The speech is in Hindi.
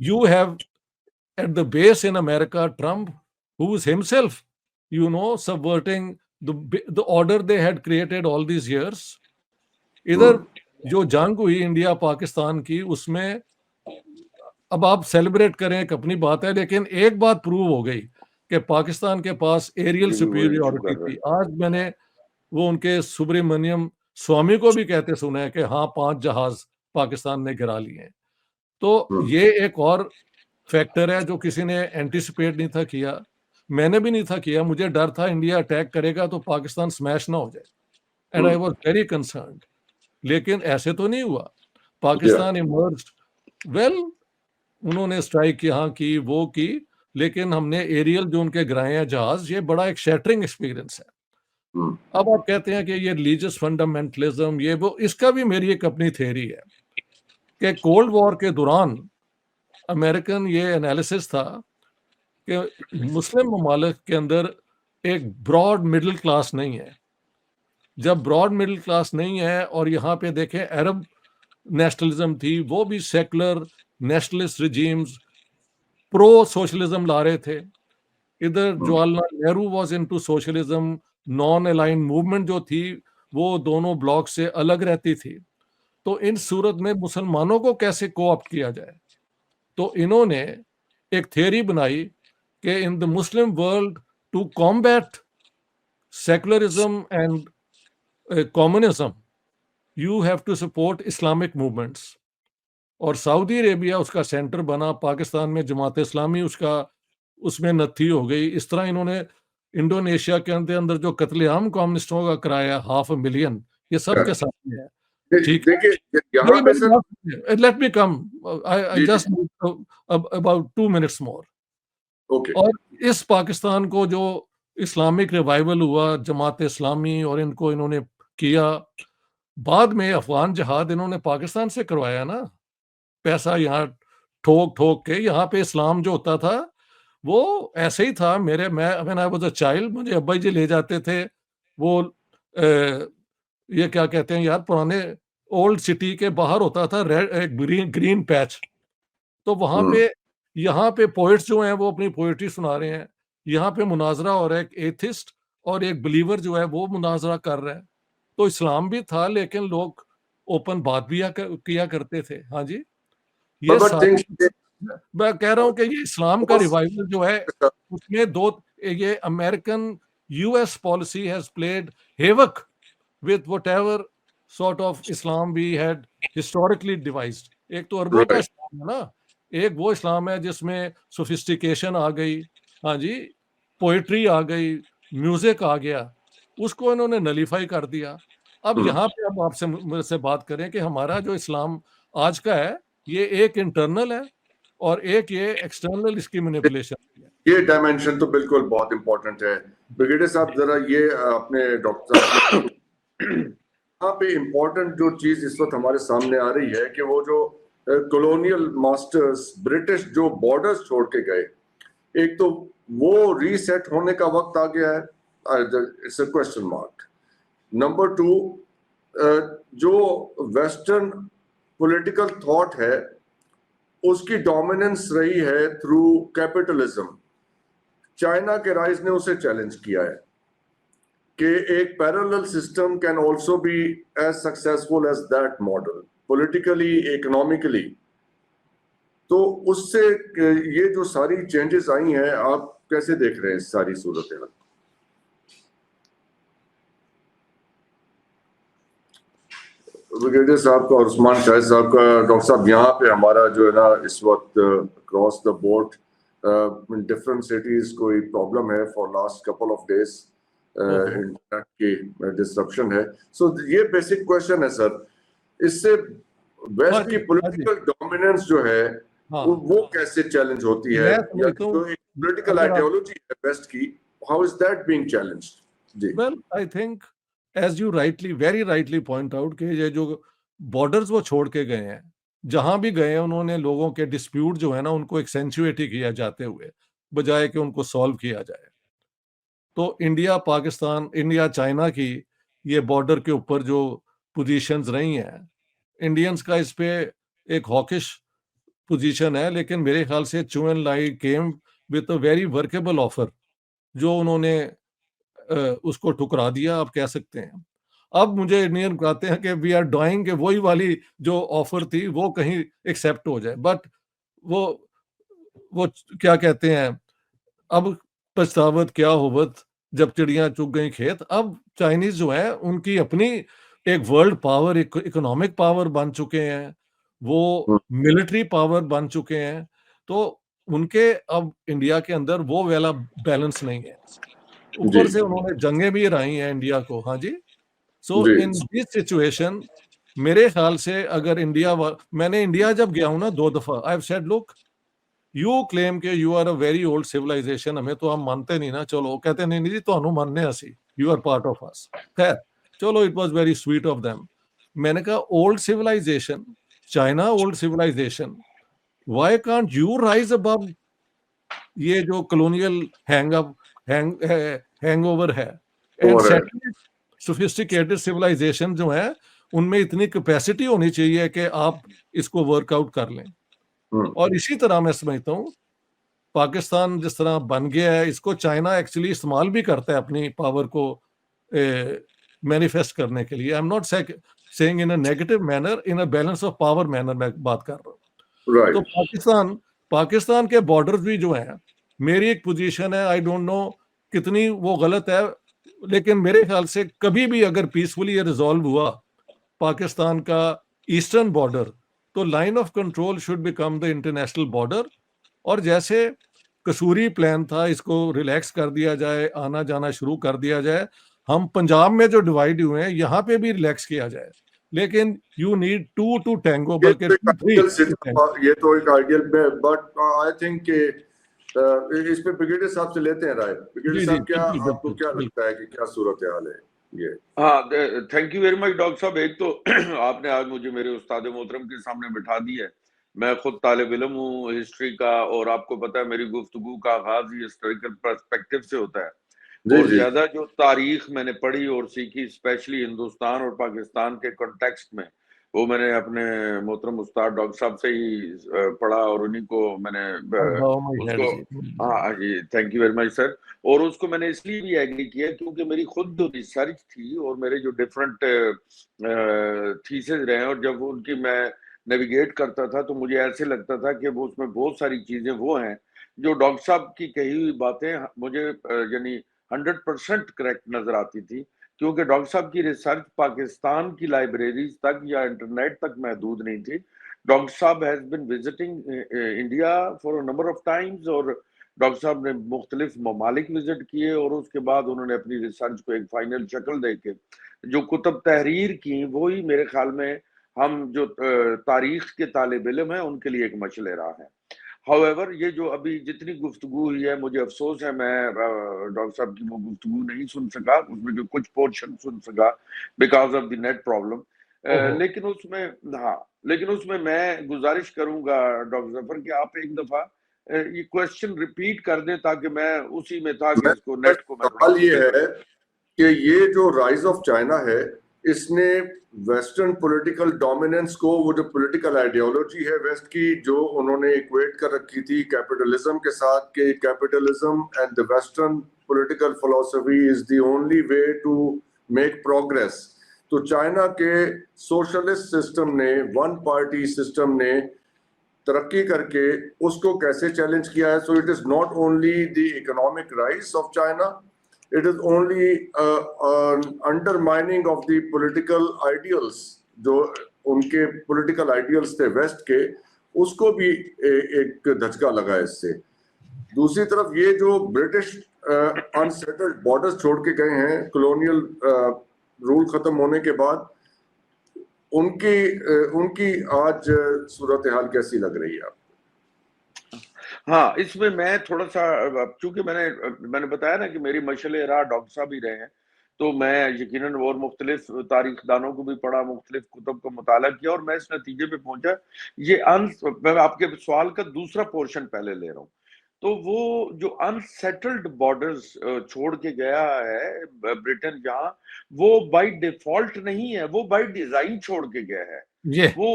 you have at the base in America Trump, who is himself, subverting the order they had created all these years. इधर हम्म, जो जंग हुई इंडिया पाकिस्तान की, उसमें अब आप सेलिब्रेट करें एक अपनी बात है, लेकिन एक बात प्रूव हो गई कि पाकिस्तान के पास एरियल ये भी वही इशू सुपीरियरिटी कर रहे थी। हैं। आज मैंने वो उनके सुब्रमण्यम स्वामी को भी कहते सुना है कि हाँ, 5 जहाज पाकिस्तान ने गिरा लिए हैं। तो हम्म, ये एक और फैक्टर है जो किसी ने एंटिसिपेट नहीं था किया। मैंने भी नहीं था किया। मुझे डर था इंडिया अटैक करेगा तो पाकिस्तान स्मैश ना हो जाए, and I hmm, was very concerned. लेकिन ऐसे तो नहीं हुआ। या पाकिस्तान इमर्ज्ड वेल। उन्होंने स्ट्राइक यहाँ की, वो की, लेकिन हमने एरियल जो उनके गिराए हैं जहाज, ये बड़ा एक शैटरिंग एक्सपीरियंस है। हम्म, अब आप कहते हैं कि ये रिलीजियस फंडामेंटलिज्म, ये वो, इसका भी मेरी एक अपनी थ्योरी है कि कोल्ड वॉर के दौरान अमेरिकन ये एनालिसिस था कि मुस्लिम ममालिक के अंदर एक ब्रॉड मिडिल क्लास नहीं है। जब ब्रॉड मिडिल क्लास नहीं है, और यहाँ पे देखें अरब नेशनलिज्म थी, वो भी secular nationalist regimes pro socialism ला रहे थे। इधर hmm, Jawaharlal Nehru was into socialism. Non align movement जो थी, वो दोनों ब्लॉक से अलग रहती थी। तो इन सूरत में मुसलमानों को कैसे कोऑप्ट किया जाए? तो इन्होंने एक थियरी बनाई कि in the Muslim world, to combat secularism and communism, you have to support Islamic movements. और सऊदी अरेबिया उसका सेंटर बना, पाकिस्तान में जमात इस्लामी उसका, उसमें नत्थी हो गई। इस तरह इन्होंने इंडोनेशिया के अंदर अंदर जो कत्लेआम कम्युनिस्टों का कराया 500,000, ये सब या के सामने है। ठीक है, देखिए यहाँ नहीं, पे मेरी सर। बात सुनिए, लेट मी कम, आई जी जी, just about 2 minutes more. Okay. और इस पाकिस्तान को जो इस्लामिक रिवाइवल हुआ, जमात इस्लामी और इनको इन्होंने किया, बाद में अफगान जिहाद इन्होंने पाकिस्तान से करवाया ना। पैसा यहाँ ठोक ठोक के, यहाँ पे इस्लाम जो होता था वो ऐसे ही था। मैं when I was a child, मुझे अब्बा जी ले जाते थे वो, ये क्या कहते हैं यार, पुराने ओल्ड सिटी के बाहर होता था रेड, ग्रीन ग्रीन पैच। तो वहां हम्म, पे, यहाँ पे पोइट्स जो हैं वो अपनी पोइट्री सुना रहे हैं। यहाँ पे मुनाजरा हो रहा है, एक एथिस्ट और एक बिलीवर जो है वो मुनाजरा कर रहा है। तो इस्लाम भी था, लेकिन लोग ओपन बात भी किया करते थे। हाँ जी, ये बट सारी, थिंग्स मैं कह रहा हूं कि ये इस्लाम का रिवाइवल जो है, उसमें दो, ये American US policy has played havoc with whatever sort of Islam we had historically devised। एक तो अरबों का राइट। इस्लाम है ना, एक वो इस्लाम है जिसमें सोफिस्टिकेशन आ गई, हाँ जी, पोइट्री आ गई, म्यूजिक आ गया, उसको इन्होंने नलीफाई कर दिया। अब यहाँ पे अब आपसे मेरे से बात करें कि हमारा जो इस्लाम आज का है, ये एक इंटरनल है और एक ये एक्सटर्नल, इसकी मैनिपुलेशन है। ये डायमेंशन तो बिल्कुल बहुत इंपॉर्टेंट है। ब्रिगेडियर साहब जरा ये अपने डॉक्टर साहब से यहाँ पे इम्पोर्टेंट जो चीज इस वक्त हमारे सामने आ रही है कि वो जो कॉलोनियल मास्टर्स ब्रिटिश जो बॉर्डर्स छोड़ के गए, एक तो वो रीसेट होने का वक्त आ गया है। It's a question mark. Number two, जो वेस्टर्न पॉलिटिकल थॉट है उसकी डोमिनेंस रही है थ्रू कैपिटलिज्म। चाइना के राइज ने उसे चैलेंज किया है कि एक parallel system can also be as successful as that model, politically, economically. तो उससे ये जो सारी चेंजेस आई हैं, आप कैसे देख रहे हैं इस सारी सूरत हाल? ब्रिगेडियर साहब का और उस्मान शाहिद साहब का। डॉक्टर साहब, यहाँ पे हमारा जो है ना इस वक्त across the board in different cities कोई प्रॉब्लम है for last couple of days, internet की डिसरप्शन है। सो ये बेसिक क्वेश्चन है सर, इससे हाँ वेस्ट जी, की हाँ जी, पॉलिटिकल डोमिनेंस जो है हाँ, वो कैसे चैलेंज होती है, मैं या समझता जो हूँ, एक पॉलिटिकल अगर आप, आइडियोलॉजी है वेस्ट की, how is that being challenged? जी। Well I think, as you rightly, very rightly point out, कि ये जो बॉर्डर्स वो छोड़ के गए हैं, जहां भी गए हैं उन्होंने लोगों के डिस्प्यूट जो है ना उनको एक्सेंचुएट ही किया जाते हुए, बजाय कि उनको सॉल्व किया जाए। तो इंडिया पाकिस्तान, इंडिया चाइना की ये बॉर्डर के ऊपर जो पोजीशंस रही हैं, इंडियंस का इस पे एक हॉकिश पोजीशन है, लेकिन मेरे ख्याल से Chou En Lai came with a very workable offer, जो उन्होंने उसको ठुकरा दिया, आप कह सकते हैं। अब मुझे इंडियन कहते हैं कि वी आर डाइंग, कि वही वाली जो ऑफर थी वो कहीं एक्सेप्ट हो जाए, बट वो वो क्या कहते हैं, अब पछतावत क्या होवत जब चिड़ियां चुग गई खेत। अब चाइनीज जो है उनकी अपनी एक वर्ल्ड पावर, इकोनॉमिक पावर बन चुके हैं, वो मिलिट्री पावर बन चुके हैं, तो उनके अब इंडिया के अंदर वो वाला बैलेंस नहीं है। जी ऊपर से उन्होंने जंगें भी हराई हैं इंडिया को। हाँ जी। सो जी इन दिस सिचुएशन, मेरे ख्याल से अगर मैंने इंडिया जब गया हूं ना 2 दफा, I have said look, you claim के you are a very old civilization, हमें तो हम मानते नहीं ना। चलो कहते नहीं नहीं जी, तो मानने असी, you are part of us. खैर चलो, it was very sweet of them. मैंने कहा old civilisation, China old civilisation, why can't you rise above ये जो कॉलोनियल हैंगओवर है, एंड और है। सेटल सोफिस्टिकेटेड सिविलाइजेशन जो है, उनमें इतनी कैपेसिटी होनी चाहिए कि आप इसको वर्कआउट कर लें। और इसी तरह मैं समझता हूँ पाकिस्तान जिस तरह बन गया है, इसको चाइना एक्चुअली इस्तेमाल भी करता है अपनी पावर को मैनिफेस्ट करने के लिए। I am not saying in a negative manner, in a balance of power manner मैं बात कर रहा हूँ। तो राइट। पाकिस्तान के बॉर्डर्स भी जो हैं, मेरी एक पोजीशन है, आई डोंट नो कितनी वो गलत है, लेकिन मेरे ख्याल से कभी भी अगर पीसफुली ये रिजॉल्व हुआ पाकिस्तान का ईस्टर्न बॉर्डर, तो line of control should become the international border. और जैसे कसूरी प्लान था, इसको रिलैक्स कर दिया जाए, आना जाना शुरू कर दिया जाए। हम पंजाब में जो डिवाइड हुए हैं, यहाँ पे भी रिलैक्स किया जाए, लेकिन you need two to tango, ये बल्कि तो एक two three ideal to tango. ये तो एक आइडियल में, बट आई थिंक कि इस पे ब्रिगेडियर साहब से लेते हैं राय। ब्रिगेडियर जी जी, साहब, क्या बिल्कुल आपको बिल्कुल क्या बिल्कुल। लगता है कि क्या सूरत हाल है ये? हाँ, thank you very much doctor साहब। एक तो आपने आज मुझे मेरे उस्ताद मोहतरम के सामने बिठा दी है। मैं खुद तालिब इल्म हूँ हिस्ट्री का, और आपको पता है मेरी गुफ्तगू का आगाज ही हिस्टोरिकल पर्सपेक्टिव से होता है। जी और जी ज्यादा जो तारीख मैंने पढ़ी और सीखी, स्पेशली हिंदुस्तान और पाकिस्तान के कॉन्टेक्स्ट में, वो मैंने अपने मोहतरम उस्ताद डॉक्टर साहब से ही पढ़ा, और उन्हीं को मैंने bow my head उसको, जी। हाँ जी, thank you very much sir. और उसको मैंने इसलिए भी एग्री किया क्योंकि मेरी खुद जो रिसर्च थी और मेरे जो डिफरेंट थीसिस रहे, और जब उनकी मैं नेविगेट करता था तो मुझे ऐसे लगता था कि वो उसमें बहुत सारी चीजें वो हैं जो डॉक्टर साहब की कही हुई बातें मुझे यानी 100% करेक्ट नजर आती थी, क्योंकि डॉक्टर साहब की रिसर्च पाकिस्तान की लाइब्रेरीज तक या इंटरनेट तक महदूद नहीं थी। डॉक्टर साहब has been visiting India for a number of times, और डॉक्टर साहब ने मुख्तलिफ ममालिक विजिट किए, और उसके बाद उन्होंने अपनी रिसर्च को एक फाइनल शक्ल दे के जो कुतब तहरीर की, वही मेरे ख्याल में हम जो तारीख के तालिब इल्म हैं उनके लिए एक मशले रहा है। हाउएवर, ये जो अभी जितनी गुफ्तगू हुई है, मुझे अफसोस है मैं डॉक्टर साहब की वो गुफ्तगू नहीं सुन सका, उसमें जो कुछ पोर्शन सुन सका because of the net problem. ओहो। लेकिन उसमें, हाँ, लेकिन उसमें मैं गुजारिश करूंगा डॉक्टर जफर कि आप एक दफा ये क्वेश्चन रिपीट कर दें, ताकि मैं उसी में था कि इसको नेट को मैं थोड़ा सवाल ये अपडेट है कि ये जो राइज ऑफ चाइना है, इसने वेस्टर्न पॉलिटिकल डोमिनेंस को, वो जो पॉलिटिकल आइडियोलॉजी है वेस्ट की, जो उन्होंने इक्वेट कर रखी थी कैपिटलिज्म के साथ, कि capitalism and the western political philosophy is the only way to make progress. तो चाइना के सोशलिस्ट सिस्टम ने, वन पार्टी सिस्टम ने तरक्की करके उसको कैसे चैलेंज किया है। So it is not only the economic rise of China, it is only undermining of the political ideals, जो उनके political ideals थे वेस्ट के, उसको भी एक धचका लगा इससे। दूसरी तरफ ये जो ब्रिटिश अनसेटल्ड बॉर्डर्स छोड़ के गए हैं कॉलोनियल रूल खत्म होने के बाद, उनकी आज सूरत हाल कैसी लग रही है आपको? हाँ, इसमें मैं थोड़ा सा, चूंकि मैंने बताया ना कि मेरी मशले राह डॉक्टर साहब ही रहे हैं, तो मैं यकीनन और मुख्तलिफ तारीखदानों को भी पढ़ा, मुख्तलिफ कुतुब को मुताला किया, और मैं इस नतीजे पे पहुंचा। मैं आपके सवाल का दूसरा पोर्शन पहले ले रहा हूँ। तो वो जो अनसेटल्ड बॉर्डर्स छोड़ के गया है ब्रिटेन, जहाँ वो बाय डिफॉल्ट नहीं है, वो बाय डिजाइन छोड़ के गया है। ये वो